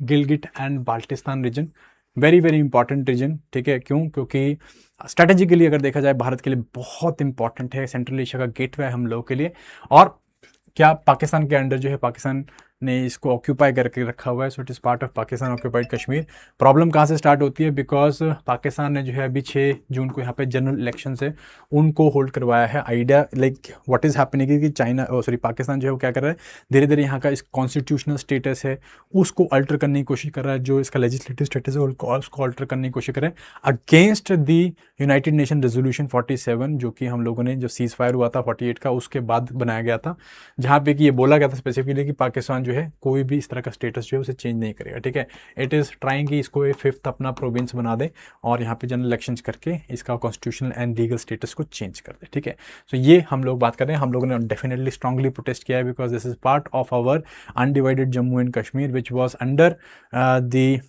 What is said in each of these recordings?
Gilgit and Baltistan region, very very important region, ठीक है। क्यों? क्योंकि स्ट्रेटेजिकली अगर देखा जाए भारत के लिए बहुत इंपॉर्टेंट है, सेंट्रल एशिया का गेटवे है हम लोगों के लिए। और क्या पाकिस्तान के अंडर जो है, पाकिस्तान ने इसको ऑक्यूपाई करके रखा हुआ है, so it is part of Pakistan occupied Kashmir. Problem कहाँ से स्टार्ट होती है? बिकॉज पाकिस्तान ने जो है अभी 6 जून को यहाँ पे जनरल इलेक्शन है उनको होल्ड करवाया है। Idea like what is happening कि चाइना सॉरी पाकिस्तान जो है वो क्या कर रहा है, धीरे धीरे यहाँ का इस कॉन्स्टिट्यूशनल स्टेटस है उसको अल्टर करने की कोशिश कर रहा है, जो इसका लेजिस्लेटिव स्टेटस है उसको अल्टर करने की कोशिश कर रहा है against the United nation resolution 47, जो कि हम लोगों ने जो सीज फायर हुआ था 48 का उसके बाद बनाया गया था, जहाँ पे कि ये बोला गया था स्पेसिफिकली कि पाकिस्तान जो है कोई भी इस तरह का स्टेटस जो है उसे चेंज नहीं करेगा, ठीक है। इट इज़ ट्राइंग कि इसको 5th अपना प्रोविंस बना दे और यहाँ पे जनरल इलेक्शंस करके इसका कॉन्स्टिट्यूशनल एंड लीगल स्टेटस को चेंज कर दे, ठीक है। सो ये हम लोग बात कर रहे हैं, हम लोगों ने डेफिनेटली स्ट्रांगली प्रोटेस्ट किया है because this is part of our undivided Jammu and Kashmir which was under the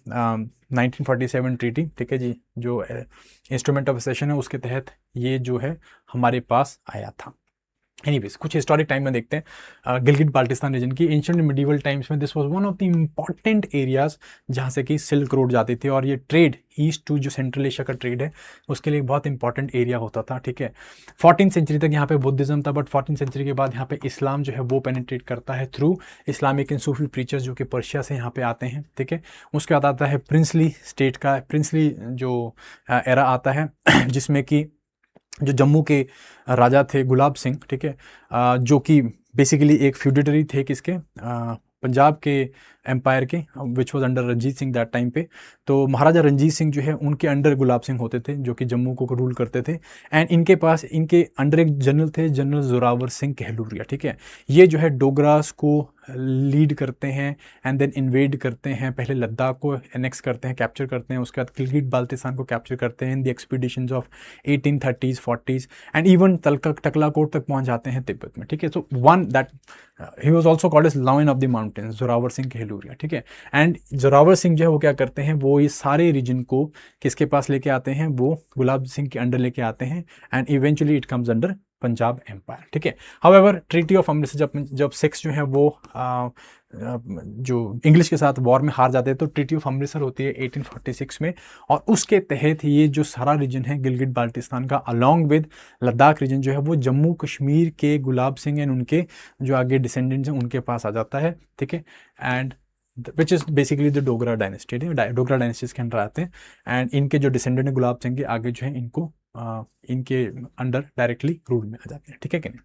1947 treaty, ठीक है जी, जो इंस्ट्रूमेंट ऑफ सेशन है उसके तहत ये जो है हमारे पास आया था। एनीवेज कुछ हिस्टोरिक टाइम में देखते हैं गिलगिट बाल्टिस्तान रीजन की। एंशिएंट मिडीवल टाइम्स में this was one of the important areas जहाँ से कि सिल्क रोड जाती थी और ये ट्रेड ईस्ट टू जो सेंट्रल एशिया का ट्रेड है उसके लिए बहुत इंपॉर्टेंट एरिया होता था, ठीक है। 14th सेंचुरी तक यहाँ पे बुद्धिज्म था, बट 14th सेंचुरी के बाद यहाँ पे इस्लाम जो है वो पेनिट्रेट करता है through Islamic and Sufi preachers जो कि पर्शिया से यहाँ पे आते हैं, ठीक है। उसके बाद आता है प्रिंसली स्टेट का प्रिंसली जो एरा आता है जिसमें कि जो जम्मू के राजा थे गुलाब सिंह, ठीक है, जो कि बेसिकली एक फ्यूडेटरी थे किसके, पंजाब के एम्पायर के, which was under Ranjit Singh that time पे। तो महाराजा रंजीत सिंह जो है उनके अंडर गुलाब सिंह होते थे जो कि जम्मू को रूल करते थे। एंड इनके पास इनके अंडर एक जनरल थे, जनरल जोरावर सिंह कहलूरिया, ठीक है। ये जो है डोगरास को लीड करते हैं एंड देन इन्वेड करते हैं, पहले लद्दाख को एनेक्स करते हैं, कैप्चर करते हैं, उसके बाद गिलगिट बाल्टिस्तान को कैप्चर करते हैं in the expeditions of 1830s 40s and even Taklakot तक पहुंच जाते हैं तिब्बत में, ठीक है। So one that he was also called as lion of the mountains, Zorawar Singh Kahluria, ठीक है। एंड जोरावर सिंह जो है वो क्या करते हैं, वो ये सारे रीजन को किसके पास लेके आते हैं, वो गुलाब सिंह के अंडर लेके आते हैं and eventually it comes under Punjab empire, ठीक है। हाउएवर ट्रीटी ऑफ अमृतसर जब सिक्स जो है वो जो इंग्लिश के साथ वॉर में हार जाते हैं तो ट्रीटी ऑफ अमृतसर होती है 1846 में, और उसके तहत ये जो सारा रीजन है गिलगिट बाल्टिस्तान का अलॉन्ग विद लद्दाख रीजन जो है वो जम्मू कश्मीर के गुलाब सिंह एंड उनके जो आगे डिसेंडेंट्स हैं उनके पास आ जाता है, ठीक है। And which is basically the Dogra dynasty, Dogra dynasties के अंडर आते हैं एंड इनके जो डिसेंडेंट है गुलाब सिंह के आगे जो है इनको इनके अंडर डायरेक्टली रूल में आ जाते हैं, ठीक है कि नहीं।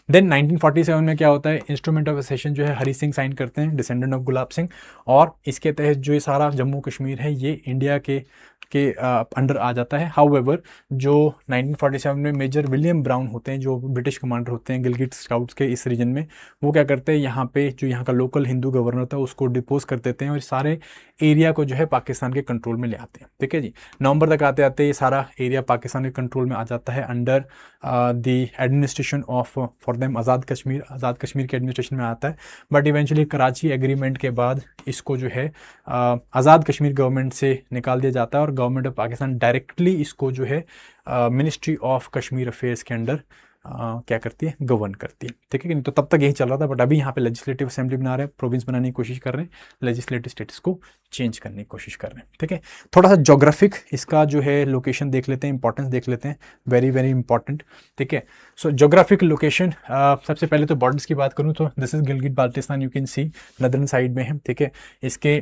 देन 1947 में क्या होता है, इंस्ट्रूमेंट ऑफ एसेशन जो है हरी सिंह साइन करते हैं, डिसेंडेंट ऑफ गुलाब सिंह, और इसके तहत जो ये सारा जम्मू कश्मीर है ये इंडिया के अंडर आ जाता है। हाउएवर जो 1947 में मेजर विलियम ब्राउन होते हैं जो ब्रिटिश कमांडर होते हैं गिलगिट स्काउट्स के इस रीजन में, वो क्या करते हैं यहाँ पे जो यहाँ का लोकल हिंदू गवर्नर था उसको डिपोज कर देते हैं और सारे एरिया को जो है पाकिस्तान के कंट्रोल में ले आते हैं, ठीक है जी। नवंबर तक आते आते ये सारा एरिया पाकिस्तान के कंट्रोल में आ जाता है under the administration of for them Azad Kashmir के एडमिनिस्ट्रेशन में आता है। बट इवेंचुअली कराची एग्रीमेंट के बाद इसको जो है आज़ाद कश्मीर गवर्नमेंट से निकाल दिया जाता है और गवर्नमेंट ऑफ पाकिस्तान डायरेक्टली इसको जो है मिनिस्ट्री ऑफ कश्मीर अफेयर्स के अंडर क्या करती है, गवर्न करती है, ठीक है कि नहीं। तो तब तक यही चल रहा था, बट अभी यहाँ पे लेजिस्लेटिव असेंबली बना रहे हैं, प्रोविंस बनाने की कोशिश कर रहे हैं, लेजिस्लेटिव स्टेटस को चेंज करने की कोशिश कर रहे हैं, ठीक है। थोड़ा सा जोग्राफिक इसका जो है लोकेशन देख लेते हैं, इंपॉर्टेंस देख लेते हैं, वेरी वेरी इंपॉर्टेंट, ठीक है। सो जोग्राफिक लोकेशन, सबसे पहले तो बॉर्डर्स की बात करूँ तो this is Gilgit Baltistan, you can see northern side में है, ठीक है। इसके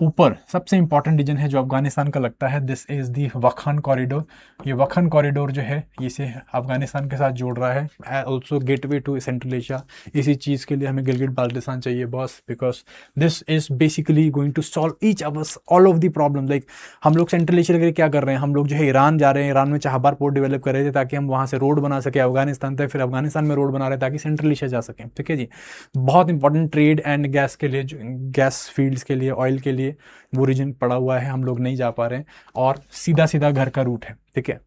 ऊपर सबसे इंपॉर्टेंट रीजन है जो अफगानिस्तान का लगता है, दिस इज दी वखान कॉरिडोर। ये वखान कॉरिडोर जो है इसे अफगानिस्तान के साथ जोड़ रहा है, also gateway to central Asia. इसी चीज़ के लिए हमें गिलगिट बाल्टिस्तान चाहिए boss, because this is basically going to solve each ours all of the problem. Like हम लोग सेंट्रल एशिया के लिए क्या कर रहे हैं, हम लोग जो है ईरान जा रहे हैं, ईरान में चाहबार पोर्ट डेवलप कर रहे थे ताकि हम वहाँ से रोड बना सके अफगानिस्तान तक, फिर अफगानिस्तान में रोड बना रहे ताकि सेंट्रल एशिया जा सकें, ठीक है जी। बहुत इंपॉर्टेंट ट्रेड एंड गैस के लिए, गैस फील्ड्स के लिए, ऑयल के लिए वो रीजन पड़ा हुआ है, हम लोग नहीं जा पा रहे हैं और सीधा सीधा घर का रूट है, ठीक है,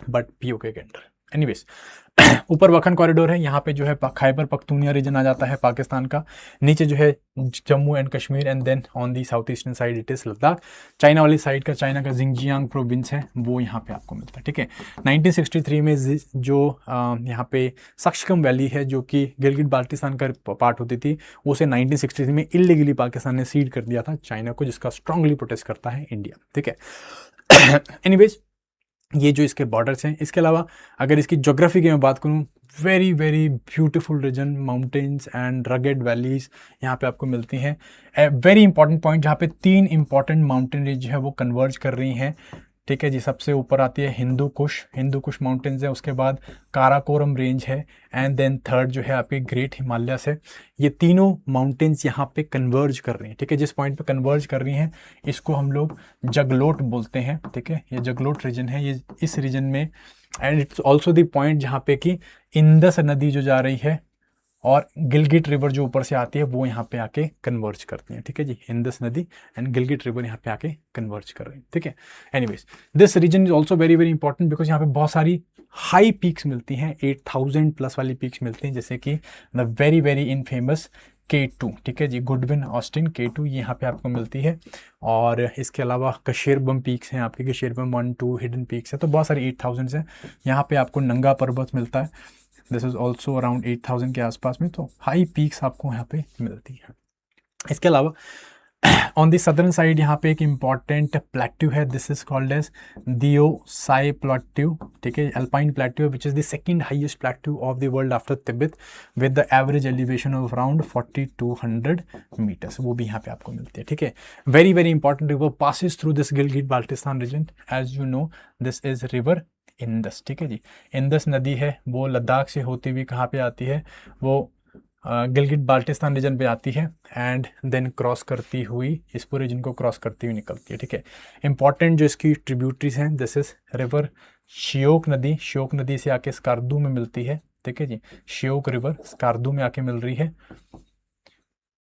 बट पीओके के अंडर। एनीवेज ऊपर वखन कॉरिडोर है, यहाँ पे जो है खैबर पख्तूनिया रीजन आ जाता है पाकिस्तान का, नीचे जो है Jammu and Kashmir, and then on the south eastern side it is Ladakh. China वाली साइड का, चाइना का जिंगजियांग प्रोविंस है वो यहाँ पे आपको मिलता है, ठीक है। 1963 में जो यहाँ पे सक्शकम वैली है जो कि गिलगित बाल्टिस्तान का पार्ट होती थी, उसे 1963 में इलीगली पाकिस्तान ने सीड कर दिया था चाइना को, जिसका स्ट्रांगली प्रोटेस्ट करता है इंडिया, ठीक है। एनीवेज ये जो इसके बॉर्डर्स हैं, इसके अलावा अगर इसकी ज्योग्राफी की मैं बात करूं, very very beautiful region, mountains and rugged valleys यहाँ पे आपको मिलती हैं। वेरी इंपॉर्टेंट पॉइंट, जहाँ पे 3 इंपॉर्टेंट माउंटेन रेंज है वो कन्वर्ज कर रही हैं, ठीक है जी। सबसे ऊपर आती है हिंदू कुश माउंटेन्स है, उसके बाद काराकोरम रेंज है, एंड देन थर्ड जो है आपकी ग्रेट हिमालयस है। ये तीनों माउंटेन्स यहाँ पे कन्वर्ज कर रही हैं, ठीक है। जिस पॉइंट पे कन्वर्ज कर रही हैं इसको हम लोग जगलोट बोलते हैं, ठीक है। ये जगलोट रीजन है, ये इस रीजन में, and it's also the point जहाँ पे कि इंदस नदी जो जा रही है और गिलगित रिवर जो ऊपर से आती है वो यहाँ पे आके कन्वर्ज करती हैं, ठीक है जी। इंदस नदी एंड गिलगित रिवर यहाँ पे आके कन्वर्ज कर रही है, ठीक है। Anyways this region is also very very important because यहाँ पे बहुत सारी हाई पीक्स मिलती हैं, 8000 प्लस वाली पीक्स मिलती हैं, जैसे कि the very very infamous K2, ठीक है जी, गुडविन ऑस्टिन K2 ये यहाँ पे आपको मिलती है। और इसके अलावा कशेरबम पीक्स हैं आपके, कशेरबम 1-2 हिडन पीक्स है, तो बहुत सारी 8000 हैं। यहाँ पे आपको नंगा पर्वत मिलता है, दिस इज ऑल्सो अराउंड 8000 के आसपास में, तो हाई पीक्स आपको यहाँ पे मिलती हैं। इसके अलावा ऑन दी सदर्न साइड यहाँ पे एक इम्पॉर्टेंट प्लेट्यू है, this is called as Deosai plateau, ठीक है, alpine plateau, which is the second highest plateau of the world after Tibet with the average elevation of around 4200 metres, वो भी यहाँ पे आपको मिलती है, ठीक है। Very very important river passes through this Gilgit Baltistan region, as you know this is river Indus, ठीक है जी। इंदस नदी है वो लद्दाख से होती हुई कहाँ पे आती है, वो गिलगित बाल्टिस्तान रीजन पे आती है, एंड देन क्रॉस करती हुई इस पूरे रीजन को क्रॉस करती हुई निकलती है, ठीक है। इंपॉर्टेंट जो इसकी ट्रिब्यूटरीज हैं, दिस इज रिवर श्योक नदी से आके स्कार्दू में मिलती है, ठीक है जी। श्योक रिवर स्कार्दू में आके मिल रही है,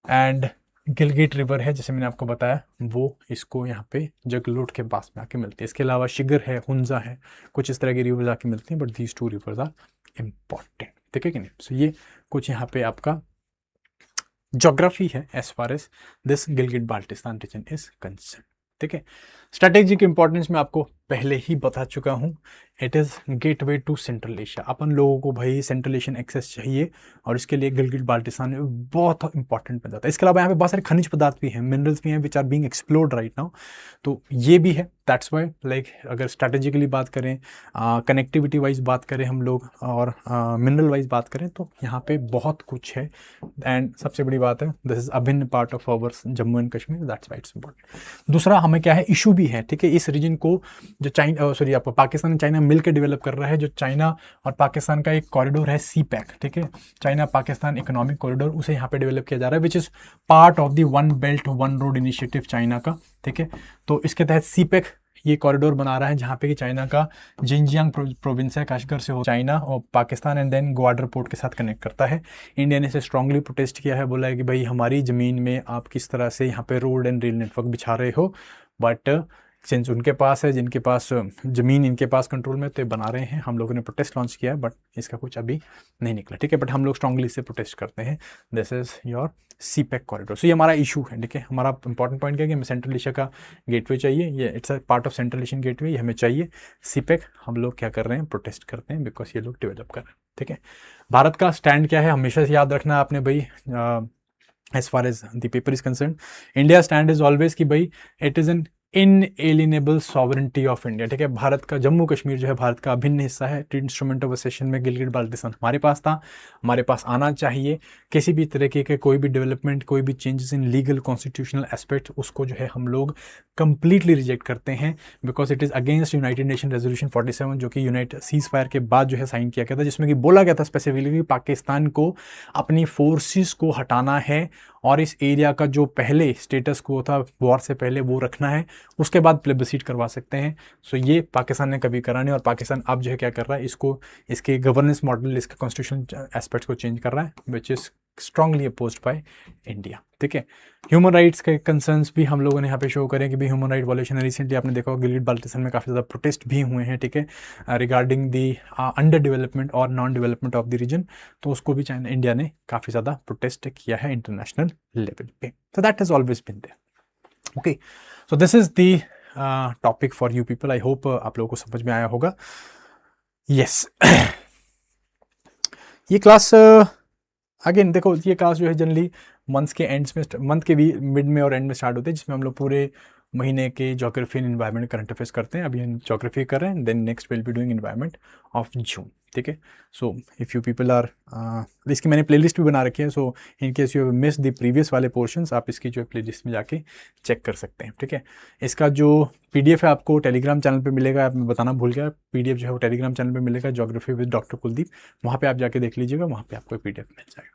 एंड गिलगित रिवर है जैसे मैंने आपको बताया वो इसको यहाँ पे जगलोट के पास में आके मिलती है। इसके अलावा शिगर है, हुंजा है, कुछ इस तरह की रिवर्स आके मिलती हैं, but these 2 rivers are important, ठीक है कि नहीं। सो ये कुछ यहाँ पे आपका ज्योग्राफी है as far as this Gilgit Baltistan region is concern, ठीक है। स्ट्रेटेजिक इंपॉर्टेंस में आपको पहले ही बता चुका हूँ, it is gateway to central Asia. अपन लोगों को भाई सेंट्रल एशियन एक्सेस चाहिए और इसके लिए गिलगित बाल्टिस्तान बहुत इंपॉर्टेंट बन जाता है। इसके अलावा यहाँ पे बहुत सारे खनिज पदार्थ भी हैं, मिनरल्स भी हैं which are being explored right now, तो ये भी है। दैट्स वाई लाइक अगर स्ट्रैटेजिकली बात करें, कनेक्टिविटी वाइज बात करें हम लोग, और मिनरल वाइज बात करें, तो यहाँ पे बहुत कुछ है। एंड सबसे बड़ी बात है दिस इज अभिन्न part of our Jammu and Kashmir, that's why it's important. दूसरा हमें क्या है, इशू भी है, ठीक है। इस रीजन को जो आपको पाकिस्तान और चाइना मिलकर डेवलप कर रहा है, जो चाइना और पाकिस्तान का एक कॉरिडोर है CPEC, ठीक है, चाइना पाकिस्तान इकोनॉमिक कॉरिडोर, उसे यहाँ पे डेवलप किया जा रहा है, which is part of the one belt one road initiative China का, ठीक है। तो इसके तहत CPEC ये कॉरिडोर बना रहा है जहाँ पे कि चाइना का जिंजियांग प्रोविंस है, काशगर से हो चाइना और पाकिस्तान, एंड देन ग्वाडर पोर्ट के साथ कनेक्ट करता है। इंडिया ने इसे स्ट्रांगली प्रोटेस्ट किया है, बोला है कि भाई हमारी ज़मीन में आप किस तरह से यहाँ पे रोड एंड रेल नेटवर्क बिछा रहे हो, बट सिंस उनके पास है, जिनके पास ज़मीन इनके पास कंट्रोल में, तो ये बना रहे हैं। हम लोगों ने प्रोटेस्ट लॉन्च किया है बट इसका कुछ अभी नहीं निकला, ठीक है। बट हम लोग स्ट्रांगली इसे प्रोटेस्ट करते हैं, this is your CPEC corridor. So ये हमारा इशू है, ठीक है। हमारा इंपॉर्टेंट पॉइंट क्या है कि हमें सेंट्रल एशिया का गेटवे चाहिए, ये it's a part of central Asian gateway, ये हमें चाहिए। CPEC हम लोग क्या कर रहे हैं, प्रोटेस्ट करते हैं बिकॉज ये लोग डेवलप कर रहे हैं, ठीक है। भारत का स्टैंड क्या है हमेशा से याद रखना आपने भाई, as far as the paper is concern, India stand is always कि भाई it is an inalienable sovereignty of India, ठीक है। भारत का जम्मू कश्मीर जो है भारत का अभिन्न हिस्सा है। इंस्ट्रूमेंट ऑफ असेशन में गिलगित बाल्टिस्तान हमारे पास था, हमारे पास आना चाहिए। किसी भी तरीके के कोई भी डेवलपमेंट, कोई भी changes in legal constitutional aspect, उसको जो है हम लोग कंप्लीटली रिजेक्ट करते हैं because it is against United nation resolution 47 जो कि यूनाइटेड सीज फायर के बाद जो है साइन किया गया था, जिसमें कि बोला गया था स्पेसिफिकली पाकिस्तान को अपनी फोर्सेस को हटाना है और इस एरिया का जो पहले स्टेटस को था वॉर से पहले वो रखना है, उसके बाद प्लेबिसिट करवा सकते हैं। सो ये पाकिस्तान ने कभी करा नहीं और पाकिस्तान अब जो है क्या कर रहा है, इसको इसके गवर्नेंस मॉडल, इसके कॉन्स्टिट्यूशन एस्पेक्ट्स को चेंज कर रहा है, which is strongly opposed by India. ठीक है, ह्यूमन राइट्स के कंसर्न्स भी हम लोगों ने यहाँ पे शो करें कि भाई ह्यूमन राइट वायलेशन रिसेंटली आपने देखा होगा गिलगित बाल्टिस्तान में काफ़ी ज़्यादा प्रोटेस्ट भी हुए हैं। ठीक है, रिगार्डिंग दी अंडर डेवलपमेंट और non development of the region, तो उसको भी चाइना इंडिया ने काफ़ी ज़्यादा प्रोटेस्ट किया है इंटरनेशनल लेवल पे। तो that has always been there. Okay, so this is the topic for you people. I hope आप लोगों को समझ में आया होगा। यस ये क्लास अगेन देखो, ये क्लास जो है जनरली मंथ्स के एंड्स में, मंथ के भी मिड में और एंड में स्टार्ट होते हैं, जिसमें हम लोग पूरे महीने के geography and environment current affairs करते हैं। अभी हम ज्योग्राफी कर रहे हैं, then next will be doing environment of June. ठीक है, so if you people are, इसकी मैंने प्लेलिस्ट भी बना रखी है, so in case you have miss the previous वाले पोर्शंस, आप इसकी जो है प्लेलिस्ट में जाके चेक कर सकते हैं। ठीक है, इसका जो PDF है आपको टेलीग्राम चैनल पे मिलेगा, मैं बताना भूल गया, PDF जो है वो टेलीग्राम चैनल पे मिलेगा, ज्योग्राफी विद डॉक्टर कुलदीप, वहाँ पे आप जाके देख लीजिएगा, वहाँ पे आपको PDF मिल जाएगा।